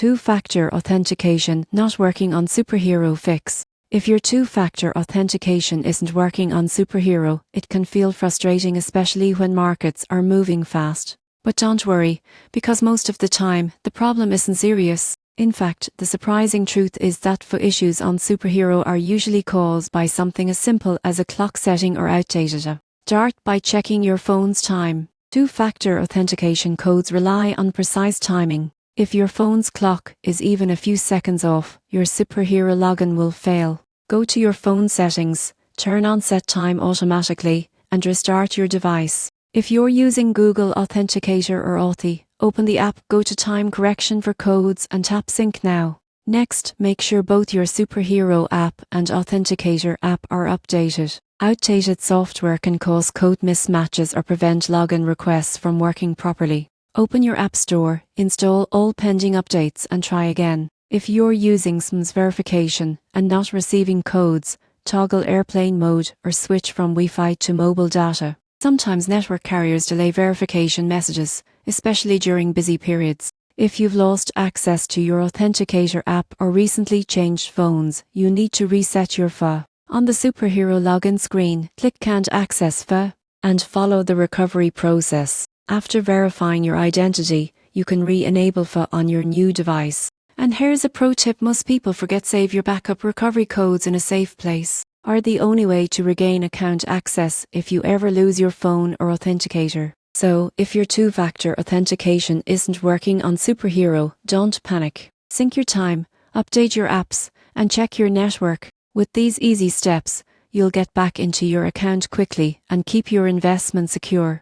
Two-factor authentication not working on Superhero fix. If your two-factor authentication isn't working on Superhero, it can feel frustrating, especially when markets are moving fast. But don't worry, because most of the time, the problem isn't serious. In fact, the surprising truth is that issues on Superhero are usually caused by something as simple as a clock setting or outdated app. Start by checking your phone's time. Two-factor authentication codes rely on precise timing. If your phone's clock is even a few seconds off, your Superhero login will fail. Go to your phone settings, turn on Set Time automatically, and restart your device. If you're using Google Authenticator or Authy, open the app, go to Time Correction for codes and tap Sync now. Next, make sure both your Superhero app and Authenticator app are updated. Outdated software can cause code mismatches or prevent login requests from working properly. Open your App Store, install all pending updates and try again. If you're using SIM's verification and not receiving codes, toggle airplane mode or switch from Wi-Fi to mobile data. Sometimes network carriers delay verification messages, especially during busy periods. If you've lost access to your Authenticator app or recently changed phones, you need to reset your FA. On the Superhero login screen, click Can't Access FA and follow the recovery process. After verifying your identity, you can re-enable FA on your new device. And here's a pro tip: most people forget save your backup recovery codes in a safe place. Are the only way to regain account access if you ever lose your phone or authenticator. So, if your two-factor authentication isn't working on Superhero, don't panic. Sync your time, update your apps, and check your network. With these easy steps, you'll get back into your account quickly and keep your investment secure.